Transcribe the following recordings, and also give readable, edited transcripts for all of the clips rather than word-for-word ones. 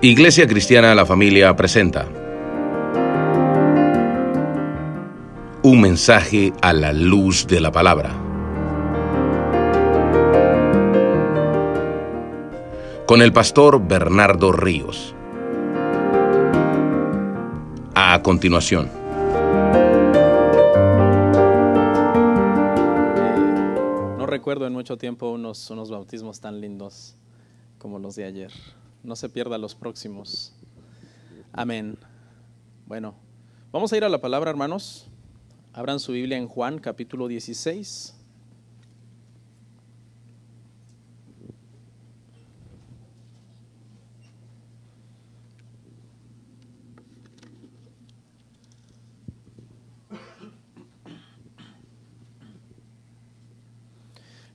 Iglesia Cristiana La Familia presenta un mensaje a la luz de la palabra, con el pastor Bernardo Ríos. A continuación. No recuerdo en mucho tiempo unos bautismos tan lindos como los de ayer. No se pierda los próximos. Amén. Bueno, vamos a ir a la palabra, hermanos. Abran su Biblia en Juan, capítulo 16.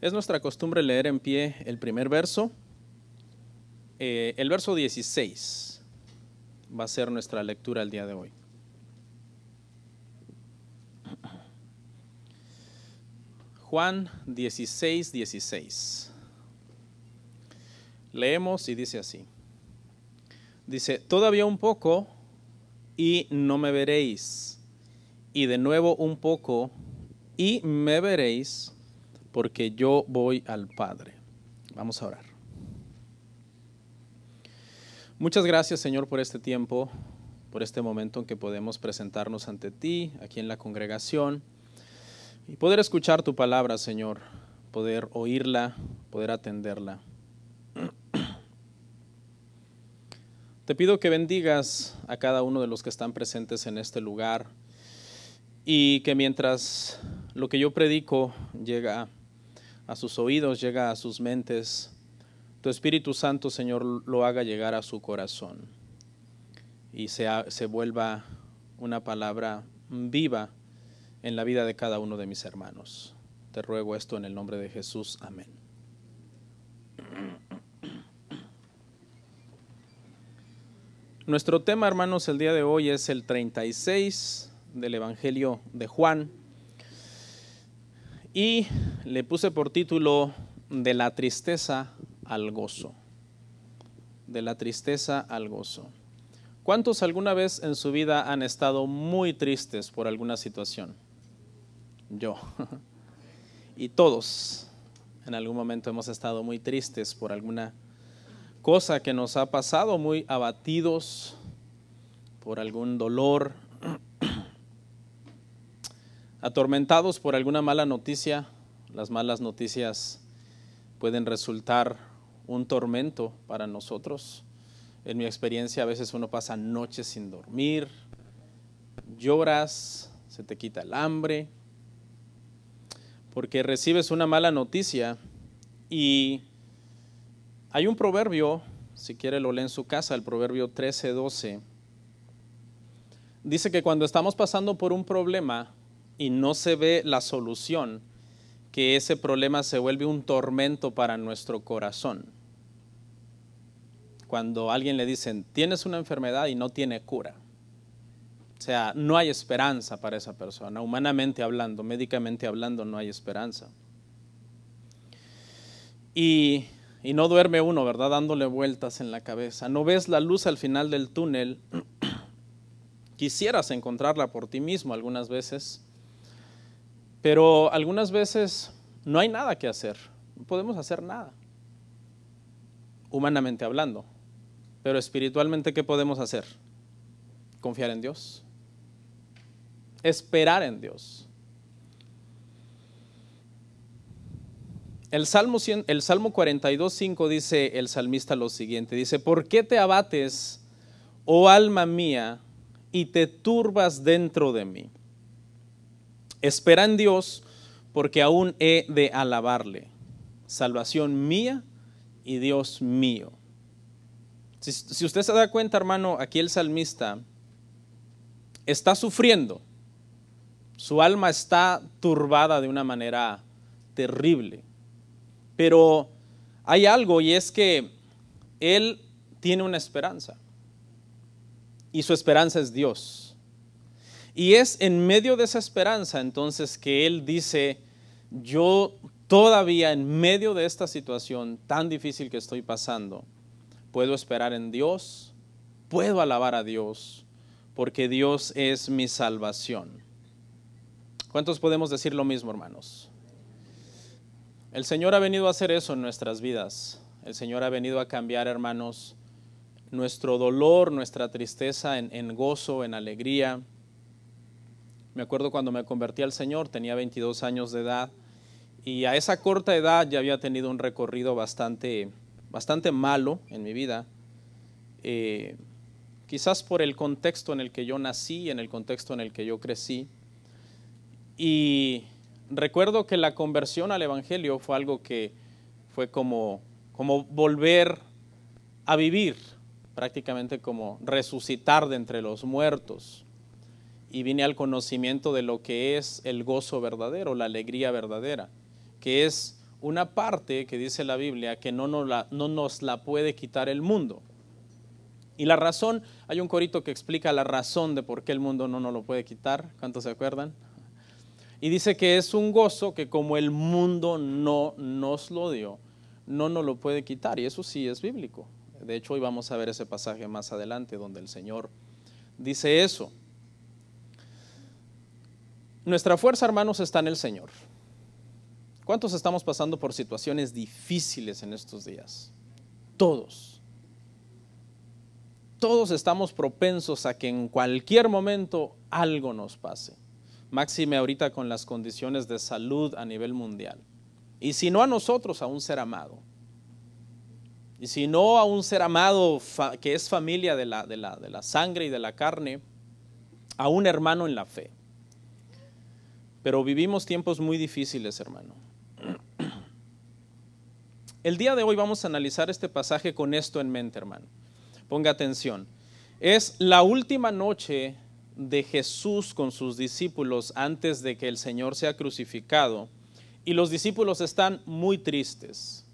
Es nuestra costumbre leer en pie el primer verso. El verso 16 va a ser nuestra lectura el día de hoy. Juan 16, 16. Leemos y dice así. Dice, todavía un poco y no me veréis, y de nuevo un poco y me veréis, porque yo voy al Padre. Vamos a orar. Muchas gracias, Señor, por este tiempo, por este momento en que podemos presentarnos ante ti, aquí en la congregación, y poder escuchar tu palabra, Señor, poder oírla, poder atenderla. Te pido que bendigas a cada uno de los que están presentes en este lugar y que mientras lo que yo predico llega a sus oídos, llega a sus mentes, tu Espíritu Santo, Señor, lo haga llegar a su corazón y se vuelva una palabra viva en la vida de cada uno de mis hermanos. Te ruego esto en el nombre de Jesús. Amén. Nuestro tema, hermanos, el día de hoy es el 36 del Evangelio de Juan y le puse por título de la tristeza al gozo. De la tristeza al gozo. ¿Cuántos alguna vez en su vida han estado muy tristes por alguna situación? Yo. Y todos en algún momento hemos estado muy tristes por alguna cosa que nos ha pasado, muy abatidos por algún dolor, atormentados por alguna mala noticia. Las malas noticias pueden resultar un tormento para nosotros. En mi experiencia, a veces uno pasa noches sin dormir, lloras, se te quita el hambre, porque recibes una mala noticia. Y hay un proverbio, si quiere lo lee en su casa, el proverbio 13:12. Dice que cuando estamos pasando por un problema y no se ve la solución, que ese problema se vuelve un tormento para nuestro corazón. Cuando a alguien le dicen, tienes una enfermedad y no tiene cura. O sea, no hay esperanza para esa persona. Humanamente hablando, médicamente hablando, no hay esperanza. Y no duerme uno, ¿verdad? Dándole vueltas en la cabeza. No ves la luz al final del túnel. Quisieras encontrarla por ti mismo algunas veces. Pero algunas veces no hay nada que hacer. No podemos hacer nada. Humanamente hablando. Pero espiritualmente, ¿qué podemos hacer? Confiar en Dios. Esperar en Dios. El Salmo 42:5 dice el salmista lo siguiente. Dice, ¿por qué te abates, oh alma mía, y te turbas dentro de mí? Espera en Dios, porque aún he de alabarle. Salvación mía y Dios mío. Si usted se da cuenta, hermano, aquí el salmista está sufriendo. Su alma está turbada de una manera terrible. Pero hay algo, y es que él tiene una esperanza. Y su esperanza es Dios. Y es en medio de esa esperanza entonces que él dice, yo todavía en medio de esta situación tan difícil que estoy pasando, puedo esperar en Dios puedo alabar a Dios porque Dios es mi salvación. ¿Cuántos podemos decir lo mismo, hermanos? El Señor ha venido a hacer eso en nuestras vidas. El Señor ha venido a cambiar, hermanos, nuestro dolor, nuestra tristeza en gozo, en alegría. Me acuerdo cuando me convertí al Señor, tenía 22 años de edad, y a esa corta edad ya había tenido un recorrido bastante malo en mi vida. Quizás por el contexto en el que yo nací, en el contexto en el que yo crecí. Y recuerdo que la conversión al Evangelio fue algo que fue como volver a vivir, prácticamente como resucitar de entre los muertos. Y vine al conocimiento de lo que es el gozo verdadero, la alegría verdadera, que es una parte que dice la Biblia que no nos la puede quitar el mundo. Y la razón, hay un corito que explica la razón de por qué el mundo no nos lo puede quitar. ¿Cuántos se acuerdan? Y dice que es un gozo que como el mundo no nos lo dio, no nos lo puede quitar. Y eso sí es bíblico. De hecho, hoy vamos a ver ese pasaje más adelante donde el Señor dice eso. Nuestra fuerza, hermanos, está en el Señor. ¿Cuántos estamos pasando por situaciones difíciles en estos días? Todos. Todos estamos propensos a que en cualquier momento algo nos pase. Máxime ahorita con las condiciones de salud a nivel mundial. Y si no a nosotros, a un ser amado. Y si no a un ser amado que es familia de la sangre y de la carne, a un hermano en la fe. Pero vivimos tiempos muy difíciles, hermano. El día de hoy vamos a analizar este pasaje con esto en mente, hermano. Ponga atención. Es la última noche de Jesús con sus discípulos antes de que el Señor sea crucificado. Y los discípulos están muy tristes.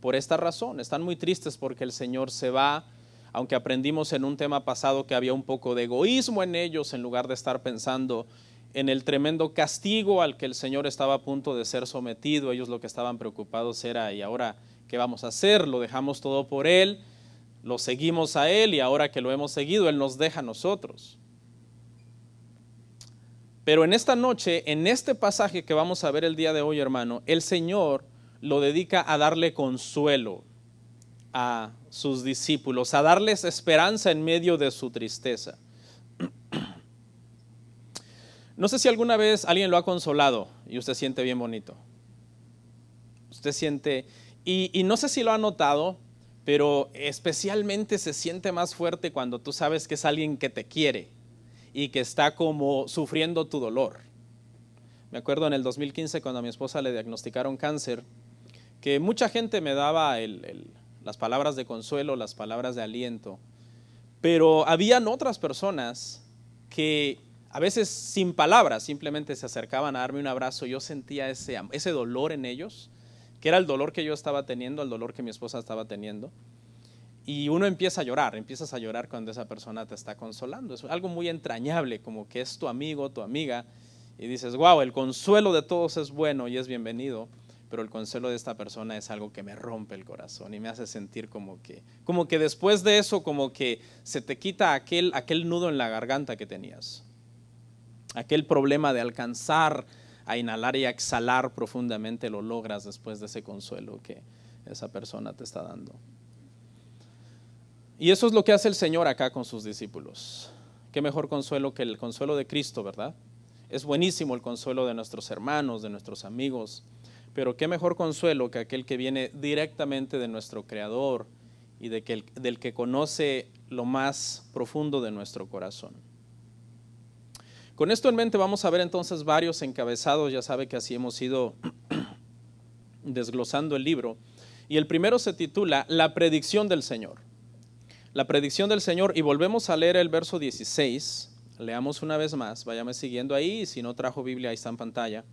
Por esta razón, están muy tristes porque el Señor se va, aunque aprendimos en un tema pasado que había un poco de egoísmo en ellos en lugar de estar pensando en el tremendo castigo al que el Señor estaba a punto de ser sometido. Ellos lo que estaban preocupados era, ¿y ahora qué vamos a hacer? Lo dejamos todo por Él, lo seguimos a Él y ahora que lo hemos seguido, Él nos deja a nosotros. Pero en esta noche, en este pasaje que vamos a ver el día de hoy, hermano, el Señor lo dedica a darle consuelo a sus discípulos, a darles esperanza en medio de su tristeza. No sé si alguna vez alguien lo ha consolado y usted siente bien bonito. Usted siente, y no sé si lo ha notado, pero especialmente se siente más fuerte cuando tú sabes que es alguien que te quiere y que está como sufriendo tu dolor. Me acuerdo en el 2015 cuando a mi esposa le diagnosticaron cáncer, que mucha gente me daba las palabras de consuelo, las palabras de aliento, pero habían otras personas que a veces sin palabras simplemente se acercaban a darme un abrazo. Yo sentía ese dolor en ellos, que era el dolor que yo estaba teniendo, el dolor que mi esposa estaba teniendo. Y uno empiezas a llorar cuando esa persona te está consolando. Es algo muy entrañable, como que es tu amigo, tu amiga, y dices, wow, el consuelo de todos es bueno y es bienvenido, pero el consuelo de esta persona es algo que me rompe el corazón y me hace sentir como que después de eso, como que se te quita aquel nudo en la garganta que tenías. Aquel problema de alcanzar a inhalar y a exhalar profundamente lo logras después de ese consuelo que esa persona te está dando. Y eso es lo que hace el Señor acá con sus discípulos. Qué mejor consuelo que el consuelo de Cristo, ¿verdad? Es buenísimo el consuelo de nuestros hermanos, de nuestros amigos, pero qué mejor consuelo que aquel que viene directamente de nuestro Creador y del que conoce lo más profundo de nuestro corazón. Con esto en mente vamos a ver entonces varios encabezados. Ya sabe que así hemos ido desglosando el libro. Y el primero se titula La predicción del Señor. La predicción del Señor, y volvemos a leer el verso 16. Leamos una vez más, váyame siguiendo ahí, y si no trajo Biblia, ahí está en pantalla.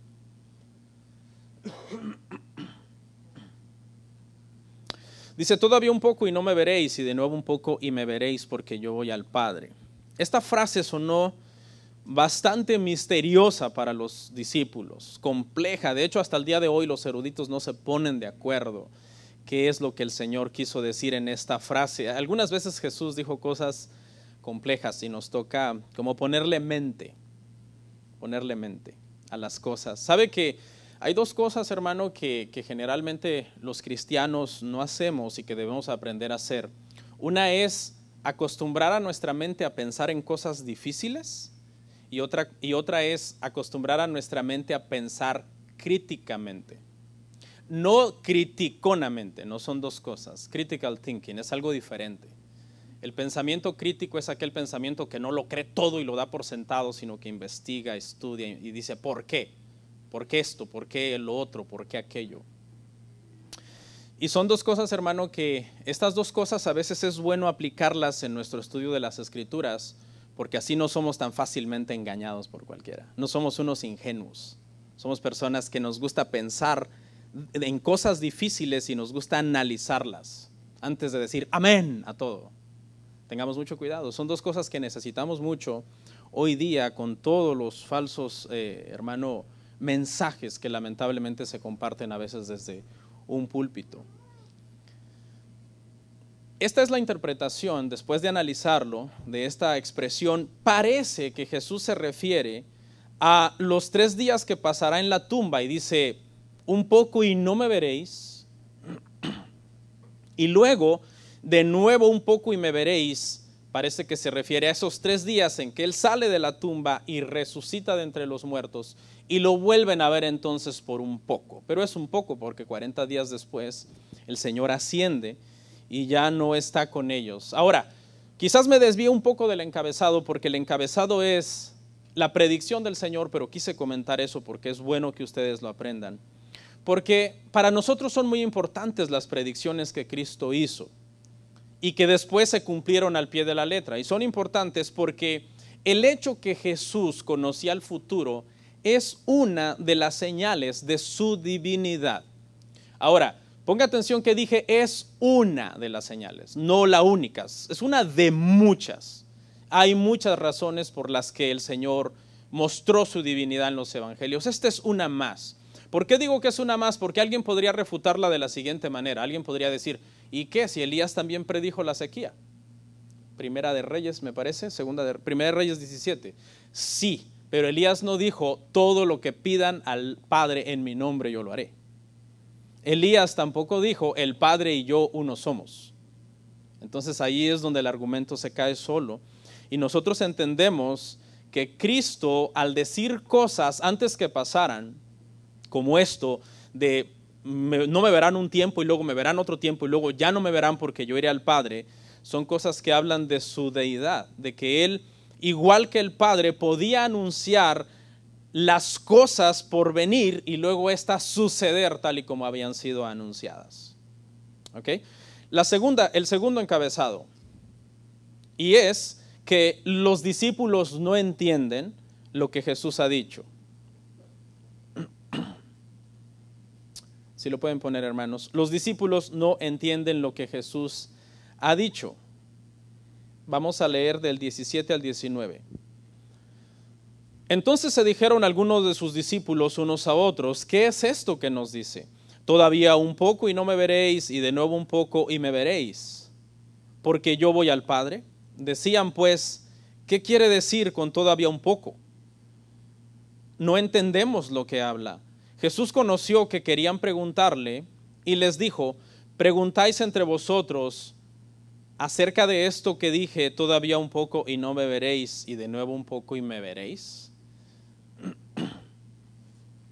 Dice, todavía un poco y no me veréis, y de nuevo un poco y me veréis, porque yo voy al Padre. Esta frase sonó bastante misteriosa para los discípulos, compleja. De hecho, hasta el día de hoy los eruditos no se ponen de acuerdo. qué es lo que el Señor quiso decir en esta frase. Algunas veces Jesús dijo cosas complejas y nos toca como ponerle mente a las cosas. ¿Sabe que hay dos cosas, hermano, que generalmente los cristianos no hacemos y que debemos aprender a hacer? Una es acostumbrar a nuestra mente a pensar en cosas difíciles y otra es acostumbrar a nuestra mente a pensar críticamente. No criticonamente, no son dos cosas. Critical thinking es algo diferente. El pensamiento crítico es aquel pensamiento que no lo cree todo y lo da por sentado, sino que investiga, estudia y dice ¿por qué? ¿Por qué esto? ¿Por qué lo otro? ¿Por qué aquello? Y son dos cosas, hermano, que estas dos cosas a veces es bueno aplicarlas en nuestro estudio de las Escrituras, porque así no somos tan fácilmente engañados por cualquiera. No somos unos ingenuos. Somos personas que nos gusta pensar en cosas difíciles y nos gusta analizarlas antes de decir amén a todo. Tengamos mucho cuidado. Son dos cosas que necesitamos mucho hoy día con todos los falsos, hermano, mensajes que lamentablemente se comparten a veces desde un púlpito. Esta es la interpretación, después de analizarlo, de esta expresión. Parece que Jesús se refiere a los 3 días que pasará en la tumba y dice, un poco y no me veréis, y luego de nuevo un poco y me veréis. Parece que se refiere a esos 3 días en que Él sale de la tumba y resucita de entre los muertos y lo vuelven a ver entonces por un poco. Pero es un poco porque 40 días después el Señor asciende y ya no está con ellos. Ahora, quizás me desvíe un poco del encabezado porque el encabezado es la predicción del Señor, pero quise comentar eso porque es bueno que ustedes lo aprendan. Porque para nosotros son muy importantes las predicciones que Cristo hizo y que después se cumplieron al pie de la letra. Y son importantes porque el hecho que Jesús conocía el futuro es una de las señales de su divinidad. Ahora, ponga atención que dije es una de las señales, no la única, es una de muchas. Hay muchas razones por las que el Señor mostró su divinidad en los evangelios. Esta es una más. ¿Por qué digo que es una más? Porque alguien podría refutarla de la siguiente manera. Alguien podría decir, ¿y qué? Si Elías también predijo la sequía. Primera de Reyes, me parece, Primera de Reyes 17. Sí, pero Elías no dijo, todo lo que pidan al Padre en mi nombre yo lo haré. Elías tampoco dijo, el Padre y yo uno somos. Entonces ahí es donde el argumento se cae solo. Y nosotros entendemos que Cristo, al decir cosas antes que pasaran, como esto de no me verán un tiempo y luego me verán otro tiempo y luego ya no me verán porque yo iré al Padre, son cosas que hablan de su deidad, de que Él, igual que el Padre, podía anunciar las cosas por venir y luego estas suceder tal y como habían sido anunciadas. ¿Ok? El segundo encabezado, y es que los discípulos no entienden lo que Jesús ha dicho. Si lo pueden poner, hermanos. Los discípulos no entienden lo que Jesús ha dicho. Vamos a leer del 17 al 19. Entonces se dijeron algunos de sus discípulos unos a otros, ¿qué es esto que nos dice? Todavía un poco y no me veréis, y de nuevo un poco y me veréis, porque yo voy al Padre. Decían pues, ¿qué quiere decir con todavía un poco? No entendemos lo que habla. Jesús conoció que querían preguntarle y les dijo, preguntáis entre vosotros acerca de esto que dije, todavía un poco y no me veréis, y de nuevo un poco y me veréis.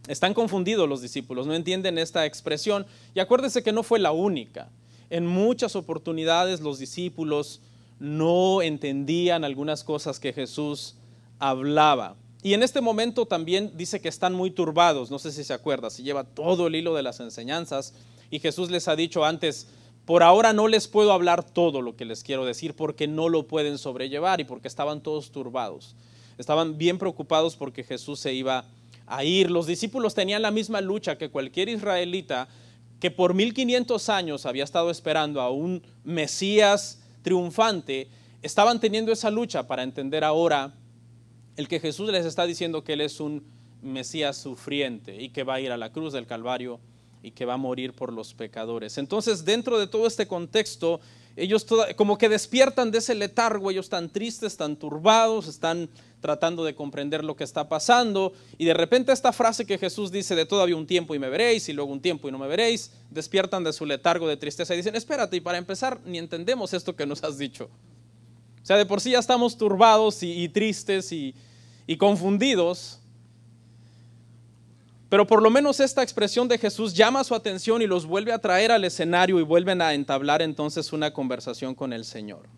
Están confundidos los discípulos, no entienden esta expresión. Y acuérdense que no fue la única. En muchas oportunidades los discípulos no entendían algunas cosas que Jesús hablaba. Y en este momento también dice que están muy turbados. No sé si se acuerda, se lleva todo el hilo de las enseñanzas. Y Jesús les ha dicho antes, por ahora no les puedo hablar todo lo que les quiero decir porque no lo pueden sobrellevar y porque estaban todos turbados. Estaban bien preocupados porque Jesús se iba a ir. Los discípulos tenían la misma lucha que cualquier israelita que por 1500 años había estado esperando a un Mesías triunfante. Estaban teniendo esa lucha para entender ahora el que Jesús les está diciendo que Él es un Mesías sufriente y que va a ir a la cruz del Calvario y que va a morir por los pecadores. Entonces, dentro de todo este contexto, ellos como que despiertan de ese letargo, ellos están tristes, están turbados, están tratando de comprender lo que está pasando, y de repente esta frase que Jesús dice de todavía un tiempo y me veréis, y luego un tiempo y no me veréis, despiertan de su letargo de tristeza y dicen, espérate, y para empezar ni entendemos esto que nos has dicho. O sea, de por sí ya estamos turbados y tristes y confundidos, pero por lo menos esta expresión de Jesús llama su atención y los vuelve a traer al escenario y vuelven a entablar entonces una conversación con el Señor.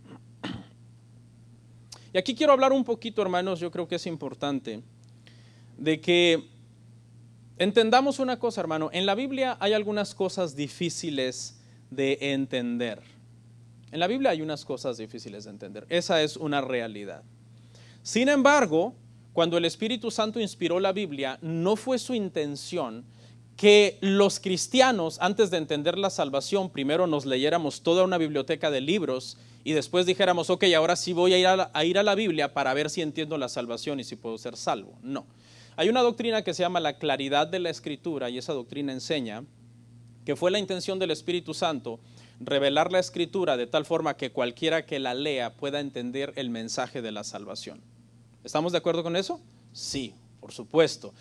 Y aquí quiero hablar un poquito, hermanos, yo creo que es importante, de que entendamos una cosa, hermano. En la Biblia hay algunas cosas difíciles de entender. En la Biblia hay unas cosas difíciles de entender. Esa es una realidad. Sin embargo, cuando el Espíritu Santo inspiró la Biblia, no fue su intención que los cristianos, antes de entender la salvación, primero nos leyéramos toda una biblioteca de libros y después dijéramos, ok, ahora sí voy a ir a la Biblia para ver si entiendo la salvación y si puedo ser salvo. No. Hay una doctrina que se llama la claridad de la Escritura, y esa doctrina enseña que fue la intención del Espíritu Santo revelar la Escritura de tal forma que cualquiera que la lea pueda entender el mensaje de la salvación. ¿Estamos de acuerdo con eso? Sí, por supuesto.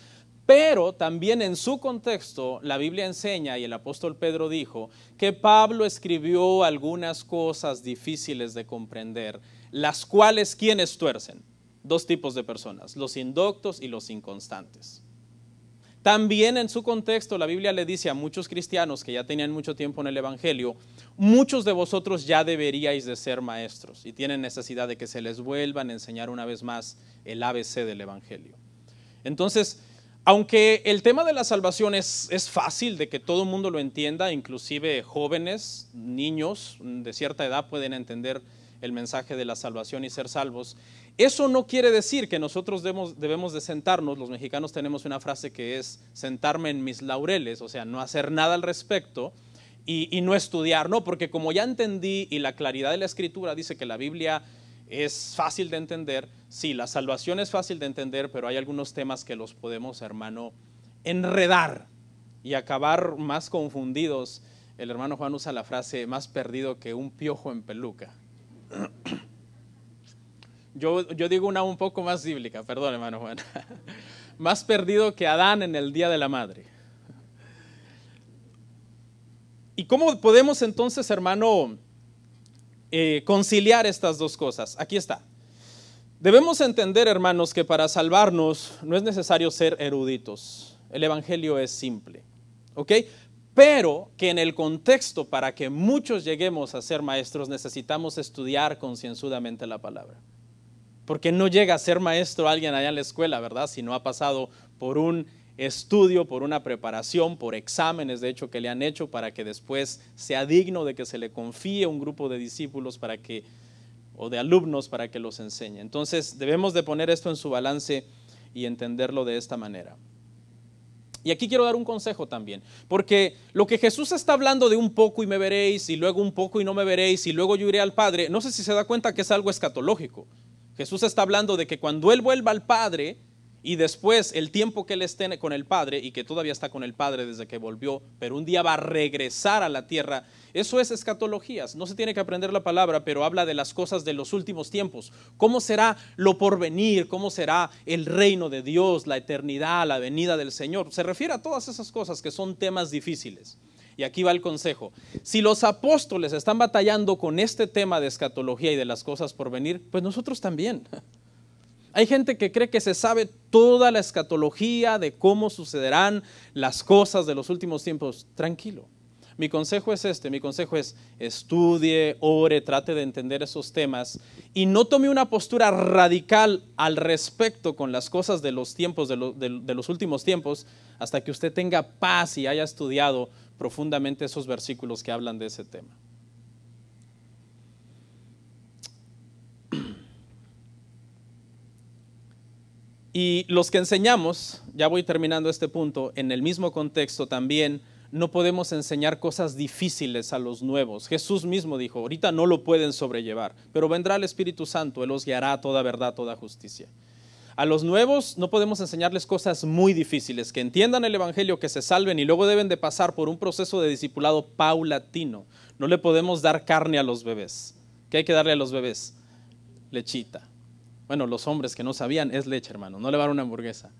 Pero también en su contexto, la Biblia enseña, y el apóstol Pedro dijo, que Pablo escribió algunas cosas difíciles de comprender, las cuales, ¿quiénes tuercen? Dos tipos de personas, los indoctos y los inconstantes. También en su contexto, la Biblia le dice a muchos cristianos que ya tenían mucho tiempo en el Evangelio, muchos de vosotros ya deberíais de ser maestros y tienen necesidad de que se les vuelvan a enseñar una vez más el ABC del Evangelio. Entonces, aunque el tema de la salvación es fácil de que todo el mundo lo entienda, inclusive jóvenes, niños de cierta edad pueden entender el mensaje de la salvación y ser salvos, eso no quiere decir que nosotros debemos de sentarnos. Los mexicanos tenemos una frase que es sentarme en mis laureles, o sea, no hacer nada al respecto y no estudiar, no, porque como ya entendí y la claridad de la Escritura dice que la Biblia es fácil de entender. Sí, la salvación es fácil de entender, pero hay algunos temas que los podemos, hermano, enredar y acabar más confundidos. El hermano Juan usa la frase, más perdido que un piojo en peluca. Yo digo una un poco más bíblica, perdón, hermano Juan. Más perdido que Adán en el día de la madre. ¿Y cómo podemos entonces, hermano, conciliar estas dos cosas? Aquí está. Debemos entender, hermanos, que para salvarnos no es necesario ser eruditos. El Evangelio es simple, ¿ok? Pero que en el contexto, para que muchos lleguemos a ser maestros, necesitamos estudiar concienzudamente la palabra. Porque no llega a ser maestro alguien allá en la escuela, ¿verdad? Si no ha pasado por un estudio, por una preparación, por exámenes, de hecho, que le han hecho para que después sea digno de que se le confíe un grupo de discípulos o de alumnos para que los enseñe. Entonces, debemos de poner esto en su balance y entenderlo de esta manera. Y aquí quiero dar un consejo también, porque lo que Jesús está hablando de un poco y me veréis, y luego un poco y no me veréis, y luego yo iré al Padre, no sé si se da cuenta que es algo escatológico. Jesús está hablando de que cuando Él vuelva al Padre y después el tiempo que Él esté con el Padre y que todavía está con el Padre desde que volvió, pero un día va a regresar a la tierra, eso es escatologías. No se tiene que aprender la palabra, pero habla de las cosas de los últimos tiempos. ¿Cómo será lo porvenir? ¿Cómo será el reino de Dios, la eternidad, la venida del Señor? Se refiere a todas esas cosas que son temas difíciles. Y aquí va el consejo. Si los apóstoles están batallando con este tema de escatología y de las cosas por venir, pues nosotros también. Hay gente que cree que se sabe toda la escatología de cómo sucederán las cosas de los últimos tiempos. Tranquilo. Mi consejo es mi consejo es estudie, ore, trate de entender esos temas y no tome una postura radical al respecto con las cosas de los tiempos, de los últimos tiempos, hasta que usted tenga paz y haya estudiado profundamente esos versículos que hablan de ese tema. Y los que enseñamos, ya voy terminando este punto, en el mismo contexto también no podemos enseñar cosas difíciles a los nuevos. Jesús mismo dijo, ahorita no lo pueden sobrellevar, pero vendrá el Espíritu Santo, Él los guiará a toda verdad, toda justicia. A los nuevos no podemos enseñarles cosas muy difíciles, que entiendan el evangelio, que se salven y luego deben de pasar por un proceso de discipulado paulatino. No le podemos dar carne a los bebés. ¿Qué hay que darle a los bebés? Lechita. Bueno, los hombres que no sabían, es leche, hermano, no le van a dar una hamburguesa.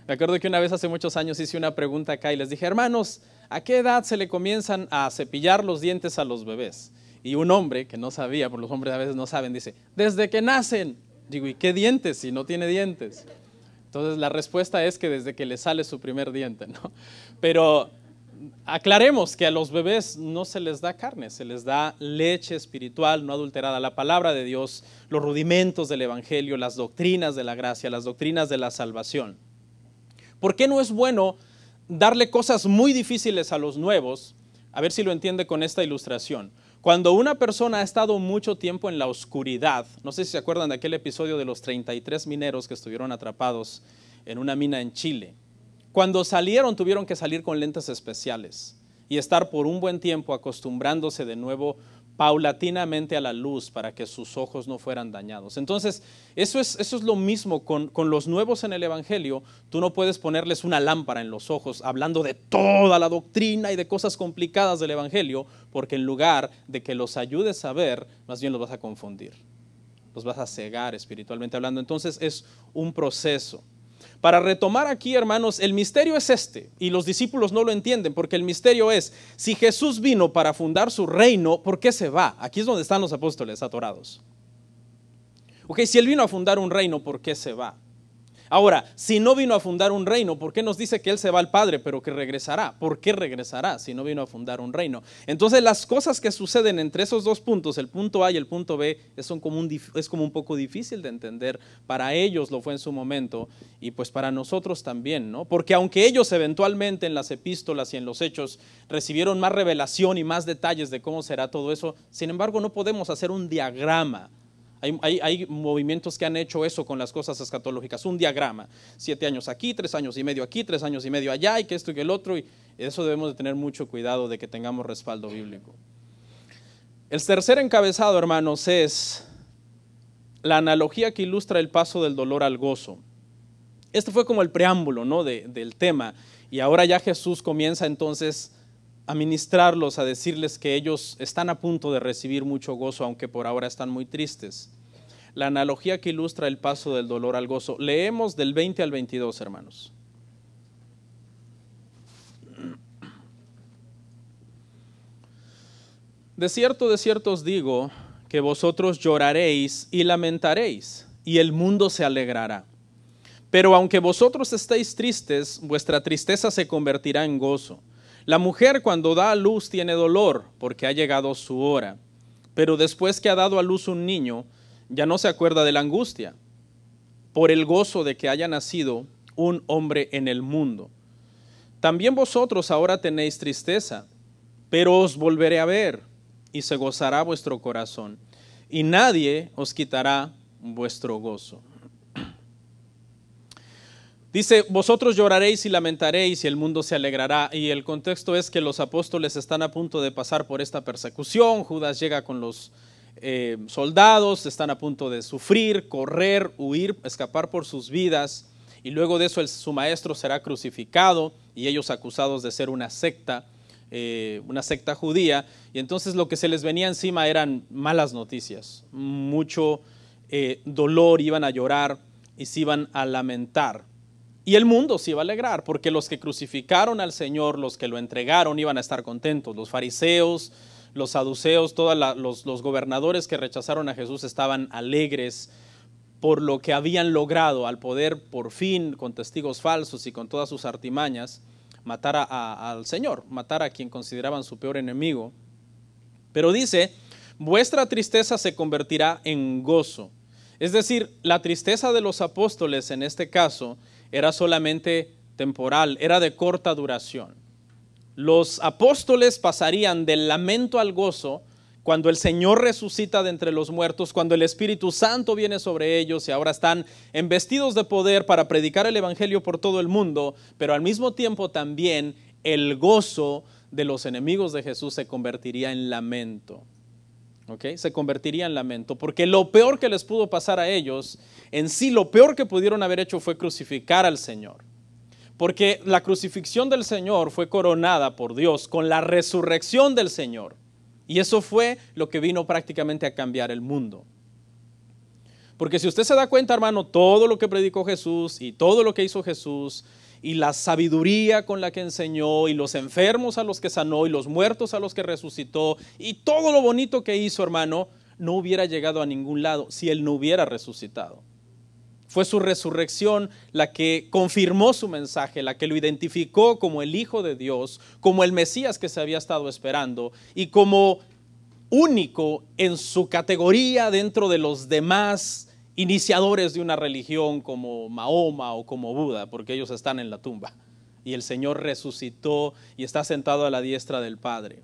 Me acuerdo que una vez hace muchos años hice una pregunta acá y les dije, hermanos, ¿a qué edad se le comienzan a cepillar los dientes a los bebés? Y un hombre que no sabía, porque los hombres a veces no saben, dice, desde que nacen. Digo, ¿y qué dientes si no tiene dientes? Entonces la respuesta es que desde que le sale su primer diente, ¿no? Pero aclaremos que a los bebés no se les da carne, se les da leche espiritual no adulterada, la palabra de Dios, los rudimentos del evangelio, las doctrinas de la gracia, las doctrinas de la salvación. ¿Por qué no es bueno darle cosas muy difíciles a los nuevos? A ver si lo entiende con esta ilustración. Cuando una persona ha estado mucho tiempo en la oscuridad, no sé si se acuerdan de aquel episodio de los 33 mineros que estuvieron atrapados en una mina en Chile. Cuando salieron tuvieron que salir con lentes especiales y estar por un buen tiempo acostumbrándose de nuevo paulatinamente a la luz para que sus ojos no fueran dañados. Entonces, eso es lo mismo con los nuevos en el evangelio. Tú no puedes ponerles una lámpara en los ojos hablando de toda la doctrina y de cosas complicadas del evangelio, porque en lugar de que los ayudes a ver, más bien los vas a confundir, los vas a cegar espiritualmente hablando. Entonces es un proceso. Para retomar aquí, hermanos, el misterio es este, y los discípulos no lo entienden, porque el misterio es, si Jesús vino para fundar su reino, ¿por qué se va? Aquí es donde están los apóstoles atorados. Ok, si Él vino a fundar un reino, ¿por qué se va? Ahora, si no vino a fundar un reino, ¿por qué nos dice que Él se va al Padre, pero que regresará? ¿Por qué regresará si no vino a fundar un reino? Entonces las cosas que suceden entre esos dos puntos, el punto A y el punto B, es como un poco difícil de entender. Para ellos lo fue en su momento y pues para nosotros también, ¿no? Porque aunque ellos eventualmente en las epístolas y en los hechos recibieron más revelación y más detalles de cómo será todo eso, sin embargo no podemos hacer un diagrama. Hay movimientos que han hecho eso con las cosas escatológicas, un diagrama, 7 años aquí, 3 años y medio aquí, 3 años y medio allá, y que esto y que el otro, y eso debemos de tener mucho cuidado de que tengamos respaldo bíblico. El tercer encabezado, hermanos, es la analogía que ilustra el paso del dolor al gozo. Este fue como el preámbulo, ¿no? del tema, y ahora ya Jesús comienza entonces a ministrarlos, a decirles que ellos están a punto de recibir mucho gozo, aunque por ahora están muy tristes. La analogía que ilustra el paso del dolor al gozo. Leemos del 20 al 22, hermanos. De cierto os digo que vosotros lloraréis y lamentaréis, y el mundo se alegrará. Pero aunque vosotros estéis tristes, vuestra tristeza se convertirá en gozo. La mujer cuando da a luz tiene dolor porque ha llegado su hora, pero después que ha dado a luz un niño, ya no se acuerda de la angustia, por el gozo de que haya nacido un hombre en el mundo. También vosotros ahora tenéis tristeza, pero os volveré a ver y se gozará vuestro corazón, y nadie os quitará vuestro gozo. Dice, vosotros lloraréis y lamentaréis y el mundo se alegrará. Y el contexto es que los apóstoles están a punto de pasar por esta persecución. Judas llega con los soldados, están a punto de sufrir, correr, huir, escapar por sus vidas. Y luego de eso su maestro será crucificado y ellos acusados de ser una secta judía. Y entonces lo que se les venía encima eran malas noticias, mucho dolor, iban a llorar y se iban a lamentar. Y el mundo se iba a alegrar, porque los que crucificaron al Señor, los que lo entregaron, iban a estar contentos. Los fariseos, los saduceos, todos los gobernadores que rechazaron a Jesús estaban alegres por lo que habían logrado al poder, por fin, con testigos falsos y con todas sus artimañas, matar al Señor, matar a quien consideraban su peor enemigo. Pero dice, vuestra tristeza se convertirá en gozo. Es decir, la tristeza de los apóstoles en este caso era solamente temporal, era de corta duración. Los apóstoles pasarían del lamento al gozo cuando el Señor resucita de entre los muertos, cuando el Espíritu Santo viene sobre ellos y ahora están investidos de poder para predicar el Evangelio por todo el mundo, pero al mismo tiempo también el gozo de los enemigos de Jesús se convertiría en lamento. ¿ok? Se convertiría en lamento, porque lo peor que les pudo pasar a ellos, en sí lo peor que pudieron haber hecho fue crucificar al Señor. Porque la crucifixión del Señor fue coronada por Dios con la resurrección del Señor. Y eso fue lo que vino prácticamente a cambiar el mundo. Porque si usted se da cuenta, hermano, todo lo que predicó Jesús y todo lo que hizo Jesús y la sabiduría con la que enseñó y los enfermos a los que sanó y los muertos a los que resucitó y todo lo bonito que hizo, hermano, no hubiera llegado a ningún lado si Él no hubiera resucitado. Fue su resurrección la que confirmó su mensaje, la que lo identificó como el Hijo de Dios, como el Mesías que se había estado esperando y como único en su categoría dentro de los demás iniciadores de una religión como Mahoma o como Buda, porque ellos están en la tumba. Y el Señor resucitó y está sentado a la diestra del Padre.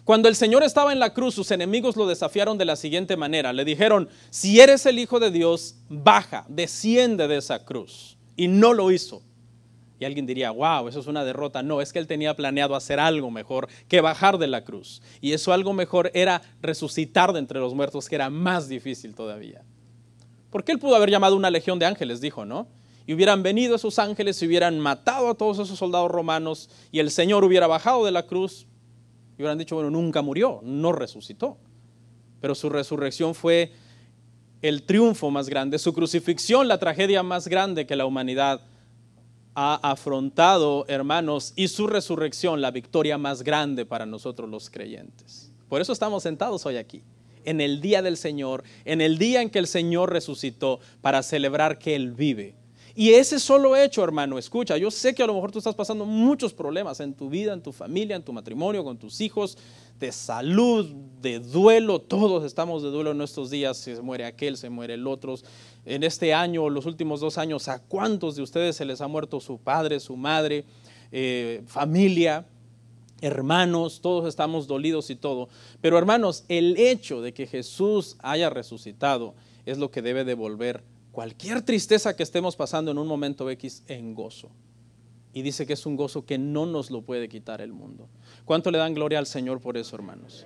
Cuando el Señor estaba en la cruz, sus enemigos lo desafiaron de la siguiente manera. Le dijeron, si eres el Hijo de Dios, baja, desciende de esa cruz. Y no lo hizo. Y alguien diría, wow, eso es una derrota. No, es que Él tenía planeado hacer algo mejor que bajar de la cruz. Y eso algo mejor era resucitar de entre los muertos, que era más difícil todavía. Porque Él pudo haber llamado una legión de ángeles, dijo, ¿no? Y hubieran venido esos ángeles y hubieran matado a todos esos soldados romanos y el Señor hubiera bajado de la cruz. Y hubieran dicho, bueno, nunca murió, no resucitó. Pero su resurrección fue el triunfo más grande. Su crucifixión, la tragedia más grande que la humanidad ha afrontado, hermanos. Y su resurrección, la victoria más grande para nosotros los creyentes. Por eso estamos sentados hoy aquí, en el día del Señor, en el día en que el Señor resucitó, para celebrar que Él vive. Y ese solo hecho, hermano, escucha, yo sé que a lo mejor tú estás pasando muchos problemas en tu vida, en tu familia, en tu matrimonio, con tus hijos, de salud, de duelo. Todos estamos de duelo en estos días. Se muere aquel, se muere el otro. En este año, los últimos 2 años, ¿a cuántos de ustedes se les ha muerto su padre, su madre, familia, hermanos? Todos estamos dolidos y todo. Pero hermanos, el hecho de que Jesús haya resucitado es lo que debe devolver cualquier tristeza que estemos pasando en un momento X en gozo. Y dice que es un gozo que no nos lo puede quitar el mundo. ¿Cuánto le dan gloria al Señor por eso, hermanos?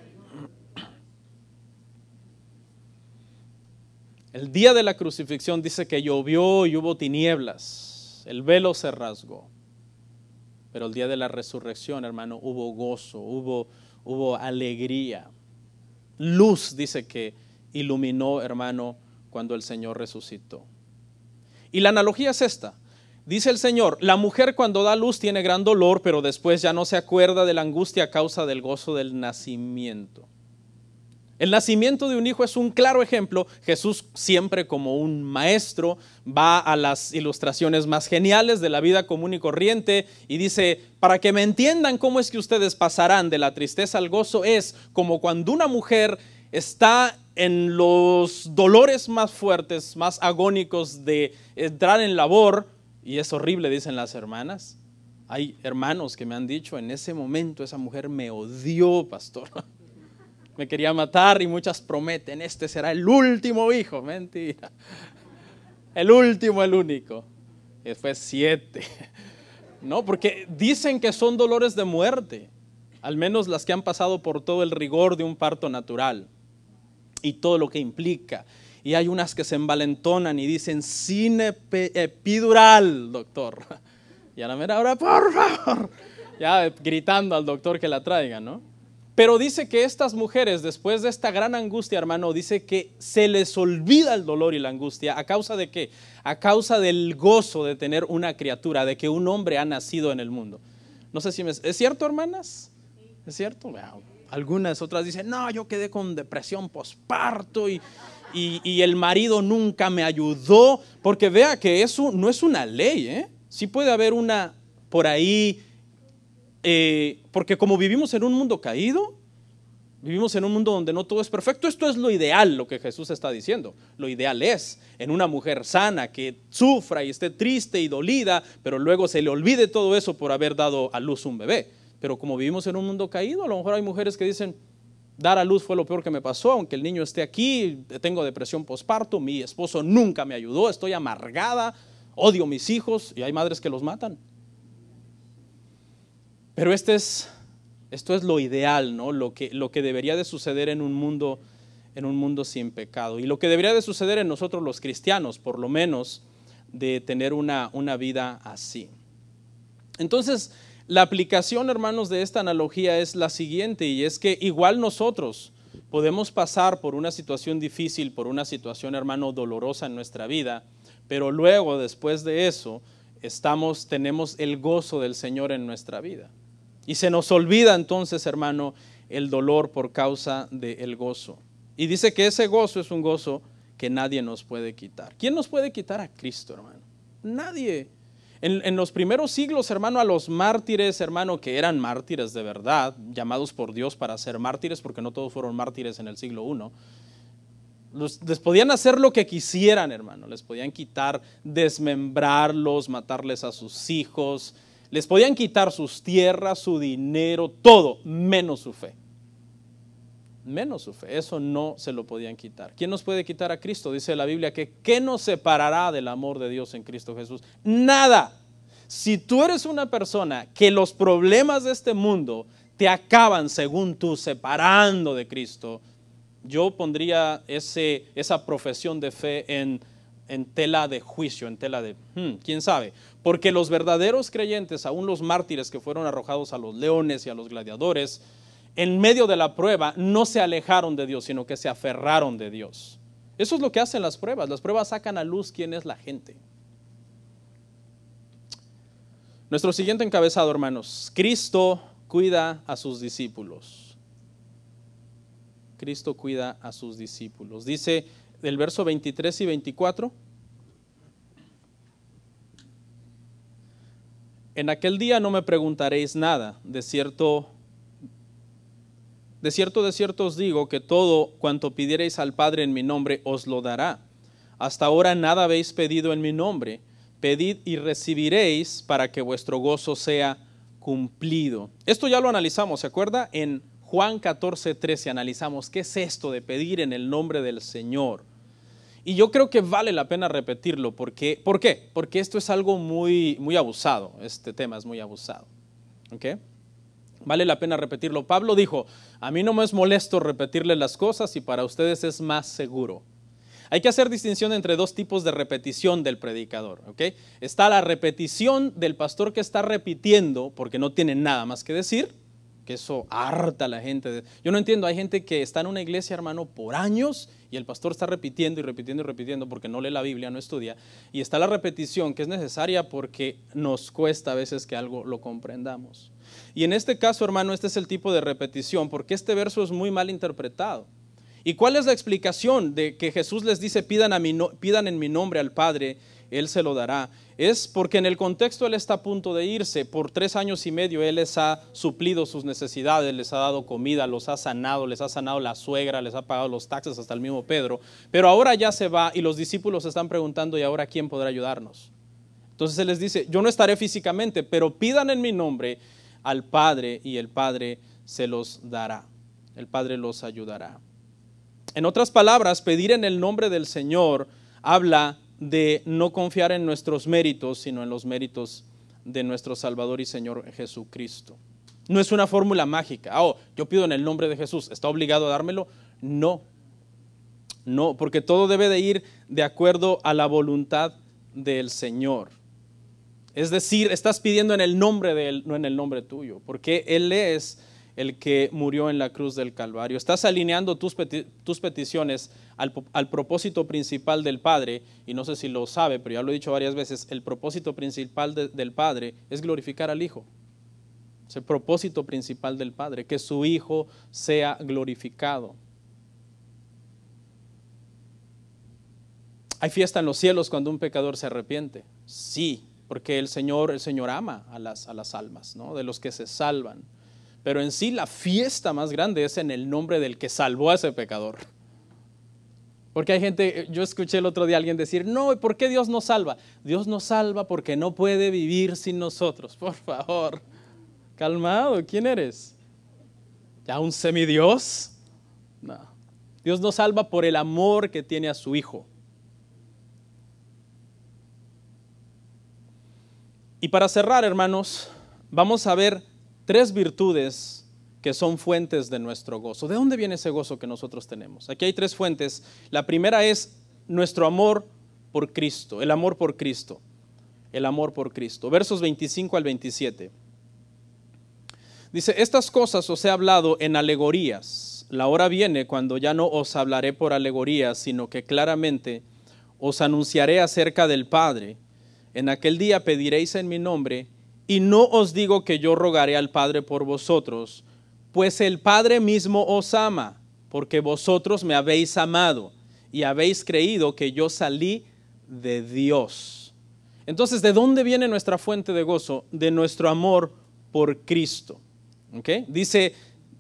El día de la crucifixión dice que llovió y hubo tinieblas. El velo se rasgó. Pero el día de la resurrección, hermano, hubo gozo, hubo alegría. Luz, dice que iluminó, hermano, cuando el Señor resucitó. Y la analogía es esta. Dice el Señor, la mujer cuando da luz tiene gran dolor, pero después ya no se acuerda de la angustia a causa del gozo del nacimiento. El nacimiento de un hijo es un claro ejemplo. Jesús, siempre como un maestro, va a las ilustraciones más geniales de la vida común y corriente y dice, para que me entiendan cómo es que ustedes pasarán de la tristeza al gozo, es como cuando una mujer está en los dolores más fuertes, más agónicos de entrar en labor, y es horrible, dicen las hermanas. Hay hermanos que me han dicho, en ese momento esa mujer me odió, pastor. Me quería matar y muchas prometen, este será el último hijo. Mentira. El último, el único. Y después 7. No, porque dicen que son dolores de muerte, al menos las que han pasado por todo el rigor de un parto natural y todo lo que implica. Y hay unas que se envalentonan y dicen sin epidural, doctor. Y a la mera hora, por favor, ya gritando al doctor que la traiga, ¿no? Pero dice que estas mujeres, después de esta gran angustia, hermano, dice que se les olvida el dolor y la angustia. ¿A causa de qué? A causa del gozo de tener una criatura, de que un hombre ha nacido en el mundo. No sé si ¿es cierto, hermanas? ¿Es cierto? Bueno, algunas otras dicen, no, yo quedé con depresión posparto y el marido nunca me ayudó. Porque vea que eso no es una ley, ¿eh? Sí puede haber una por ahí, porque como vivimos en un mundo caído, vivimos en un mundo donde no todo es perfecto. Esto es lo ideal, lo que Jesús está diciendo. Lo ideal es en una mujer sana que sufra y esté triste y dolida, pero luego se le olvide todo eso por haber dado a luz un bebé. Pero como vivimos en un mundo caído, a lo mejor hay mujeres que dicen, dar a luz fue lo peor que me pasó, aunque el niño esté aquí, tengo depresión posparto, mi esposo nunca me ayudó, estoy amargada, odio a mis hijos, y hay madres que los matan. Pero esta es Esto es lo ideal, ¿no? Lo que debería de suceder en un mundo sin pecado. Y lo que debería de suceder en nosotros los cristianos, por lo menos, de tener una vida así. Entonces, la aplicación, hermanos, de esta analogía es la siguiente, y es que igual nosotros podemos pasar por una situación difícil, por una situación, hermano, dolorosa en nuestra vida, pero luego, después de eso, tenemos el gozo del Señor en nuestra vida. Y se nos olvida entonces, hermano, el dolor por causa del gozo. Y dice que ese gozo es un gozo que nadie nos puede quitar. ¿Quién nos puede quitar a Cristo, hermano? Nadie. En los primeros siglos, hermano, a los mártires, hermano, que eran mártires de verdad, llamados por Dios para ser mártires, porque no todos fueron mártires en el siglo I, les podían hacer lo que quisieran, hermano. Les podían quitar, desmembrarlos, matarles a sus hijos, les podían quitar sus tierras, su dinero, todo, menos su fe. Menos su fe, eso no se lo podían quitar. ¿Quién nos puede quitar a Cristo? Dice la Biblia que ¿qué nos separará del amor de Dios en Cristo Jesús? Nada. Si tú eres una persona que los problemas de este mundo te acaban, según tú, separando de Cristo, yo pondría esa profesión de fe en tela de juicio, en tela de, ¿quién sabe? Porque los verdaderos creyentes, aún los mártires que fueron arrojados a los leones y a los gladiadores, en medio de la prueba no se alejaron de Dios, sino que se aferraron de Dios. Eso es lo que hacen las pruebas. Las pruebas sacan a luz quién es la gente. Nuestro siguiente encabezado, hermanos. Cristo cuida a sus discípulos. Cristo cuida a sus discípulos. Dice el verso 23 y 24. En aquel día no me preguntaréis nada. De cierto os digo que todo cuanto pidiereis al Padre en mi nombre os lo dará. Hasta ahora nada habéis pedido en mi nombre. Pedid y recibiréis para que vuestro gozo sea cumplido. Esto ya lo analizamos, ¿se acuerda? En Juan 14:13 analizamos qué es esto de pedir en el nombre del Señor. Y yo creo que vale la pena repetirlo. ¿Por qué? Porque esto es algo muy, muy abusado. Este tema es muy abusado. ¿Ok? Vale la pena repetirlo. Pablo dijo, a mí no me es molesto repetirle las cosas y para ustedes es más seguro. Hay que hacer distinción entre dos tipos de repetición del predicador. ¿Okay? Está la repetición del pastor que está repitiendo porque no tiene nada más que decir, que eso harta a la gente. Yo no entiendo, hay gente que está en una iglesia, hermano, por años y el pastor está repitiendo y repitiendo y repitiendo porque no lee la Biblia, no estudia. Y está la repetición que es necesaria porque nos cuesta a veces que algo lo comprendamos. Y en este caso, hermano, este es el tipo de repetición porque este verso es muy mal interpretado. ¿Y cuál es la explicación de que Jesús les dice pidan en mi nombre al Padre, Él se lo dará? Es porque en el contexto Él está a punto de irse. Por 3 años y medio Él les ha suplido sus necesidades, les ha dado comida, los ha sanado, les ha sanado la suegra, les ha pagado los taxes hasta el mismo Pedro. Pero ahora ya se va y los discípulos se están preguntando ¿y ahora quién podrá ayudarnos? Entonces Él les dice yo no estaré físicamente, pero pidan en mi nombre al Padre y el Padre se los dará. El Padre los ayudará. En otras palabras, pedir en el nombre del Señor habla de no confiar en nuestros méritos, sino en los méritos de nuestro Salvador y Señor Jesucristo. No es una fórmula mágica. Yo pido en el nombre de Jesús, ¿está obligado a dármelo? No, porque todo debe de ir de acuerdo a la voluntad del Señor. Es decir, estás pidiendo en el nombre de Él, no en el nombre tuyo, porque Él es el que murió en la cruz del Calvario. Estás alineando tus peticiones al propósito principal del Padre, y no sé si lo sabe, pero ya lo he dicho varias veces, el propósito principal del Padre es glorificar al Hijo. Es el propósito principal del Padre, que su Hijo sea glorificado. ¿Hay fiesta en los cielos cuando un pecador se arrepiente? Sí, porque el Señor ama a las almas, ¿no? De los que se salvan. Pero en sí la fiesta más grande es en el nombre del que salvó a ese pecador. Porque hay gente, yo escuché el otro día a alguien decir, no, ¿por qué Dios nos salva? Dios nos salva porque no puede vivir sin nosotros. Por favor, calmado, ¿quién eres? ¿Ya un semidios? No. Dios nos salva por el amor que tiene a su Hijo. Y para cerrar, hermanos, vamos a ver 3 virtudes que son fuentes de nuestro gozo. ¿De dónde viene ese gozo que nosotros tenemos? Aquí hay tres fuentes. La primera es nuestro amor por Cristo, el amor por Cristo, el amor por Cristo. Versos 25 al 27. Dice, estas cosas os he hablado en alegorías. La hora viene cuando ya no os hablaré por alegorías, sino que claramente os anunciaré acerca del Padre. En aquel día pediréis en mi nombre, y no os digo que yo rogaré al Padre por vosotros, pues el Padre mismo os ama, porque vosotros me habéis amado y habéis creído que yo salí de Dios. Entonces, ¿de dónde viene nuestra fuente de gozo? De nuestro amor por Cristo. ¿Okay? Dice,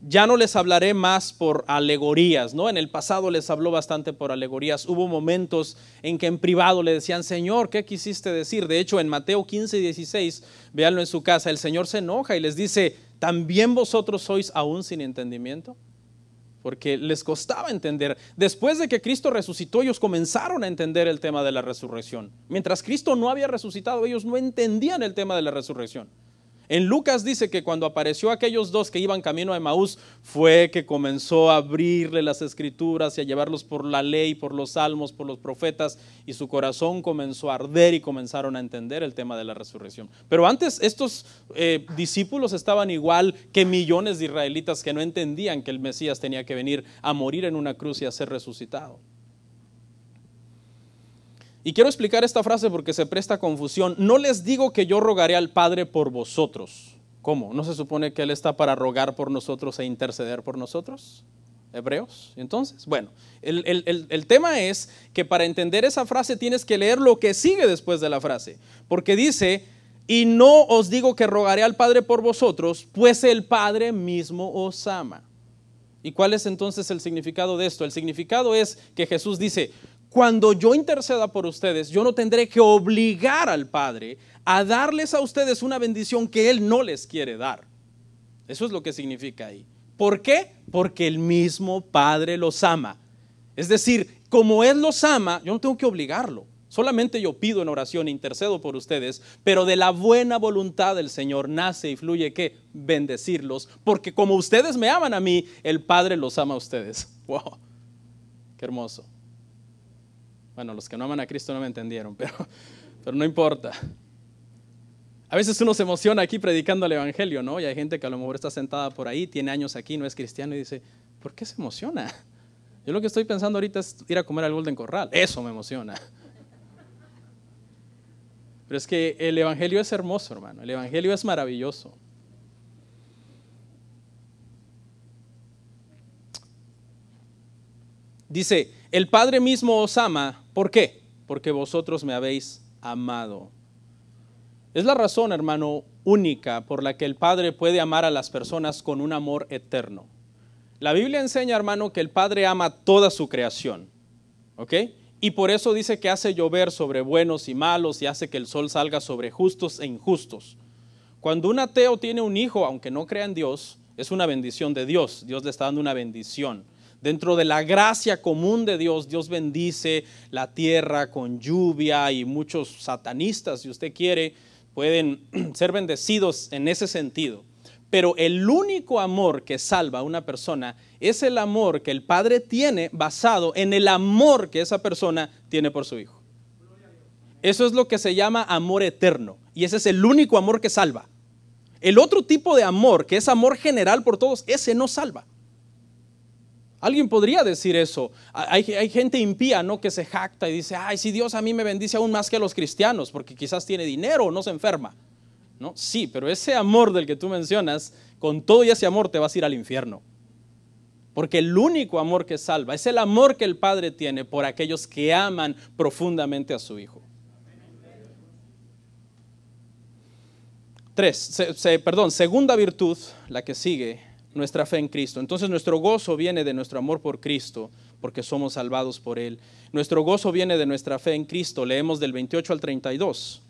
ya no les hablaré más por alegorías, ¿no? En el pasado les habló bastante por alegorías. Hubo momentos en que en privado le decían, Señor, ¿qué quisiste decir? De hecho, en Mateo 15:16, véanlo en su casa, el Señor se enoja y les dice, ¿también vosotros sois aún sin entendimiento? Porque les costaba entender. Después de que Cristo resucitó, ellos comenzaron a entender el tema de la resurrección. Mientras Cristo no había resucitado, ellos no entendían el tema de la resurrección. En Lucas dice que cuando apareció aquellos dos que iban camino a Emaús, fue que comenzó a abrirle las escrituras y a llevarlos por la ley, por los salmos, por los profetas, y su corazón comenzó a arder y comenzaron a entender el tema de la resurrección. Pero antes estos discípulos estaban igual que millones de israelitas que no entendían que el Mesías tenía que venir a morir en una cruz y a ser resucitado. Y quiero explicar esta frase porque se presta confusión. No les digo que yo rogaré al Padre por vosotros. ¿Cómo? ¿No se supone que Él está para rogar por nosotros e interceder por nosotros? Hebreos. Entonces, bueno, el tema es que para entender esa frase tienes que leer lo que sigue después de la frase. Porque dice, y no os digo que rogaré al Padre por vosotros, pues el Padre mismo os ama. ¿Y cuál es entonces el significado de esto? El significado es que Jesús dice, cuando yo interceda por ustedes, yo no tendré que obligar al Padre a darles a ustedes una bendición que Él no les quiere dar. Eso es lo que significa ahí. ¿Por qué? Porque el mismo Padre los ama. Es decir, como Él los ama, yo no tengo que obligarlo. Solamente yo pido en oración e intercedo por ustedes, pero de la buena voluntad del Señor nace y fluye que bendecirlos, porque como ustedes me aman a mí, el Padre los ama a ustedes. ¡Wow! ¡Qué hermoso! Bueno, los que no aman a Cristo no me entendieron, pero no importa. A veces uno se emociona aquí predicando el Evangelio, ¿no? Y hay gente que a lo mejor está sentada por ahí, tiene años aquí, no es cristiano y dice, ¿por qué se emociona? Yo lo que estoy pensando ahorita es ir a comer al Golden Corral. Eso me emociona. Pero es que el Evangelio es hermoso, hermano. El Evangelio es maravilloso. Dice, el Padre mismo os ama. ¿Por qué? Porque vosotros me habéis amado. Es la razón, hermano, única por la que el Padre puede amar a las personas con un amor eterno. La Biblia enseña, hermano, que el Padre ama toda su creación. ¿Ok? Y por eso dice que hace llover sobre buenos y malos y hace que el sol salga sobre justos e injustos. Cuando un ateo tiene un hijo, aunque no crea en Dios, es una bendición de Dios. Dios le está dando una bendición. Dentro de la gracia común de Dios, Dios bendice la tierra con lluvia y muchos satanistas, si usted quiere, pueden ser bendecidos en ese sentido. Pero el único amor que salva a una persona es el amor que el Padre tiene basado en el amor que esa persona tiene por su Hijo. Eso es lo que se llama amor eterno y ese es el único amor que salva. El otro tipo de amor, que es amor general por todos, ese no salva. Alguien podría decir eso. Hay gente impía, ¿no?, que se jacta y dice, ay, si Dios a mí me bendice aún más que a los cristianos, porque quizás tiene dinero o no se enferma. ¿No? Sí, pero ese amor del que tú mencionas, con todo y ese amor te vas a ir al infierno. Porque el único amor que salva es el amor que el Padre tiene por aquellos que aman profundamente a su Hijo. Segunda virtud, la que sigue, nuestra fe en Cristo. Entonces nuestro gozo viene de nuestro amor por Cristo, porque somos salvados por Él. Nuestro gozo viene de nuestra fe en Cristo. Leemos del 28 al 32.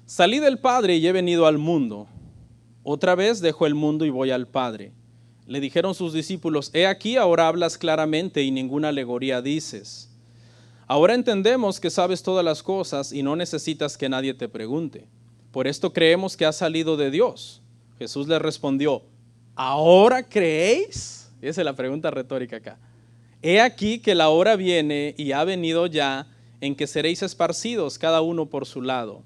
Salí del Padre y he venido al mundo. Otra vez dejo el mundo y voy al Padre. Le dijeron sus discípulos, he aquí, ahora hablas claramente y ninguna alegoría dices. Ahora entendemos que sabes todas las cosas y no necesitas que nadie te pregunte. por esto creemos que ha salido de Dios. Jesús le respondió, ¿ahora creéis? Esa es la pregunta retórica acá. He aquí que la hora viene y ha venido ya en que seréis esparcidos cada uno por su lado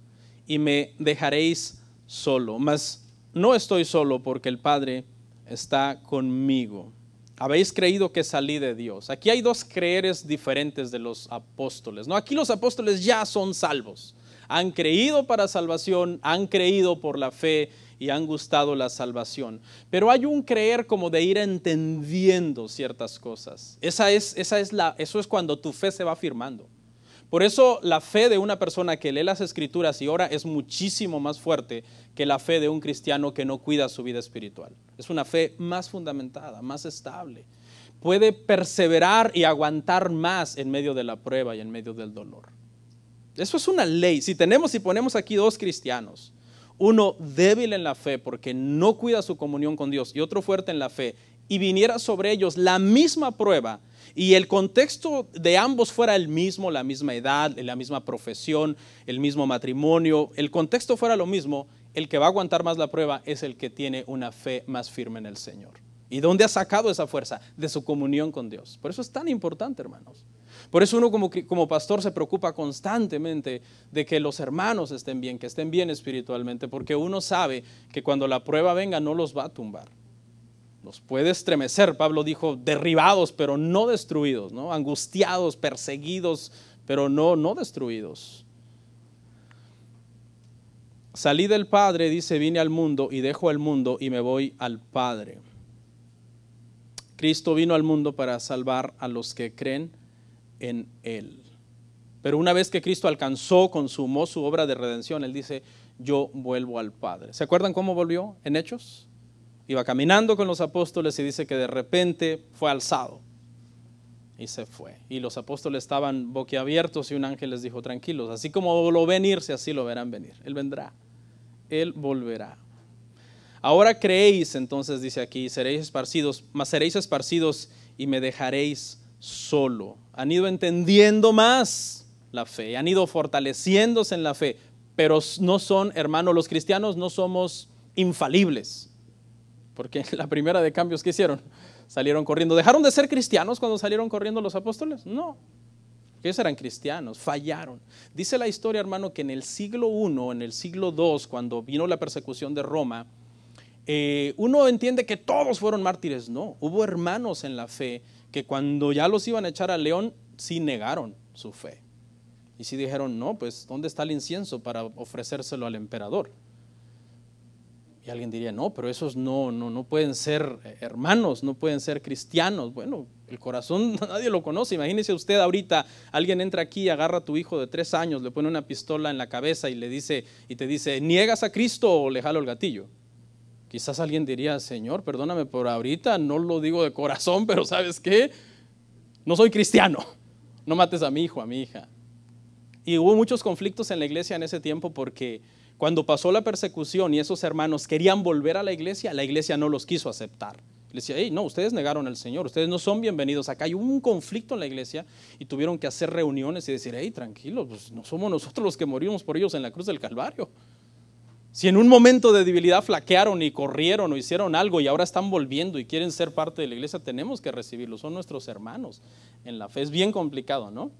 y me dejaréis solo. Mas no estoy solo porque el Padre está conmigo. Habéis creído que salí de Dios. Aquí hay dos creeres diferentes de los apóstoles, ¿no? Aquí los apóstoles ya son salvos. Han creído para salvación, han creído por la fe y han gustado la salvación. Pero hay un creer como de ir entendiendo ciertas cosas. Eso es cuando tu fe se va afirmando. Por eso la fe de una persona que lee las Escrituras y ora es muchísimo más fuerte que la fe de un cristiano que no cuida su vida espiritual. Es una fe más fundamentada, más estable. Puede perseverar y aguantar más en medio de la prueba y en medio del dolor. Eso es una ley. Si ponemos aquí dos cristianos, uno débil en la fe porque no cuida su comunión con Dios y otro fuerte en la fe, y viniera sobre ellos la misma prueba y el contexto de ambos fuera el mismo, la misma edad, la misma profesión, el mismo matrimonio, el contexto fuera lo mismo, el que va a aguantar más la prueba es el que tiene una fe más firme en el Señor. ¿Y dónde ha sacado esa fuerza? De su comunión con Dios. Por eso es tan importante, hermanos. Por eso uno como pastor se preocupa constantemente de que los hermanos estén bien, que estén bien espiritualmente, porque uno sabe que cuando la prueba venga no los va a tumbar. Los puede estremecer. Pablo dijo, derribados, pero no destruidos, ¿no? Angustiados, perseguidos, pero no destruidos. Salí del Padre, dice, vine al mundo y dejo al mundo y me voy al Padre. Cristo vino al mundo para salvar a los que creen en Él. Pero una vez que Cristo consumó su obra de redención, Él dice, yo vuelvo al Padre. ¿Se acuerdan cómo volvió en Hechos? Iba caminando con los apóstoles y dice que de repente fue alzado y se fue. Y los apóstoles estaban boquiabiertos y un ángel les dijo, tranquilos, así como lo ven irse, así lo verán venir. Él vendrá, Él volverá. Ahora creéis, entonces dice aquí, seréis esparcidos y me dejaréis solo. Han ido entendiendo más la fe, han ido fortaleciéndose en la fe, pero no son, hermanos, los cristianos no somos infalibles. Porque la primera de cambios que hicieron, salieron corriendo. ¿Dejaron de ser cristianos cuando salieron corriendo los apóstoles? No, ellos eran cristianos, fallaron. Dice la historia, hermano, que en el siglo I, en el siglo II, cuando vino la persecución de Roma, uno entiende que todos fueron mártires. No, hubo hermanos en la fe que cuando ya los iban a echar al león, sí negaron su fe. Y sí dijeron, no, pues ¿dónde está el incienso para ofrecérselo al emperador? Y alguien diría, no, pero esos no pueden ser hermanos, no pueden ser cristianos. Bueno, el corazón nadie lo conoce. Imagínese usted ahorita, alguien entra aquí, agarra a tu hijo de 3 años, le pone una pistola en la cabeza y te dice, ¿niegas a Cristo o le jalo el gatillo? Quizás alguien diría, Señor, perdóname por ahorita, no lo digo de corazón, pero ¿sabes qué? No soy cristiano, no mates a mi hijo, a mi hija. Y hubo muchos conflictos en la iglesia en ese tiempo porque cuando pasó la persecución y esos hermanos querían volver a la iglesia no los quiso aceptar. Le decía, hey, no, ustedes negaron al Señor, ustedes no son bienvenidos acá. Hay un conflicto en la iglesia y tuvieron que hacer reuniones y decir, hey, tranquilos, pues no somos nosotros los que morimos por ellos en la cruz del Calvario. Si en un momento de debilidad flaquearon y corrieron o hicieron algo y ahora están volviendo y quieren ser parte de la iglesia, tenemos que recibirlos, son nuestros hermanos en la fe. Es bien complicado, ¿no?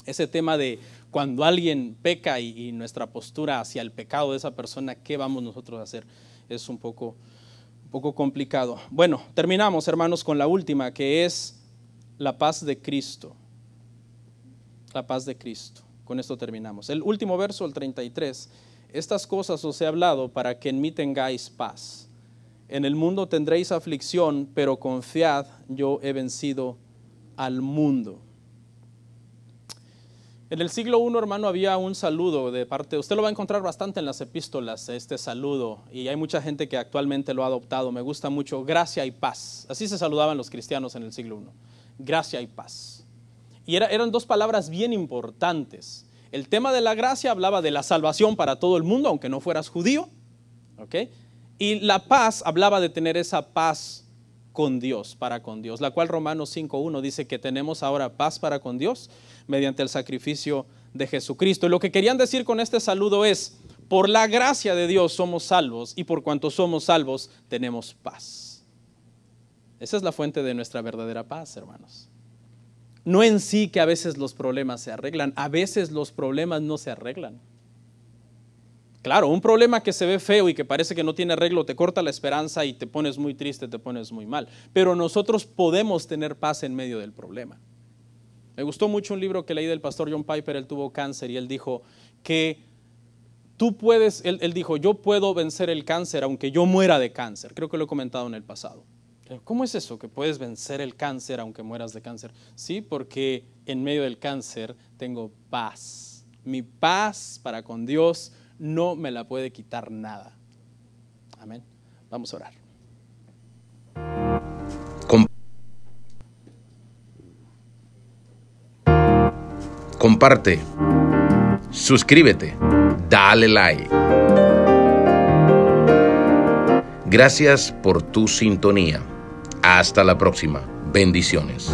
Ese tema de cuando alguien peca y nuestra postura hacia el pecado de esa persona, ¿qué vamos nosotros a hacer? Es un poco complicado. Bueno, terminamos, hermanos, con la última, que es la paz de Cristo. La paz de Cristo. Con esto terminamos. El último verso, el 33. Estas cosas os he hablado para que en mí tengáis paz. En el mundo tendréis aflicción, pero confiad, yo he vencido al mundo. En el siglo I, hermano, había un saludo de parte, usted lo va a encontrar bastante en las epístolas, este saludo, y hay mucha gente que actualmente lo ha adoptado. Me gusta mucho, gracia y paz. Así se saludaban los cristianos en el siglo I, gracia y paz. Y eran dos palabras bien importantes. El tema de la gracia hablaba de la salvación para todo el mundo, aunque no fueras judío, ¿ok? Y la paz hablaba de tener esa paz con Dios, para con Dios, la cual Romanos 5:1 dice que tenemos ahora paz para con Dios mediante el sacrificio de Jesucristo. Y lo que querían decir con este saludo es, por la gracia de Dios somos salvos, y por cuanto somos salvos tenemos paz. Esa es la fuente de nuestra verdadera paz, hermanos. No en sí que a veces los problemas se arreglan, a veces los problemas no se arreglan. Claro, un problema que se ve feo y que parece que no tiene arreglo te corta la esperanza y te pones muy triste, te pones muy mal. Pero nosotros podemos tener paz en medio del problema. Me gustó mucho un libro que leí del pastor John Piper. Él tuvo cáncer y él dijo que tú puedes, él dijo, yo puedo vencer el cáncer aunque yo muera de cáncer. Creo que lo he comentado en el pasado. ¿Cómo es eso, que puedes vencer el cáncer aunque mueras de cáncer? Sí, porque en medio del cáncer tengo paz. Mi paz para con Dios no me la puede quitar nada. Amén. Vamos a orar. Comparte, suscríbete, dale like. Gracias por tu sintonía. Hasta la próxima. Bendiciones.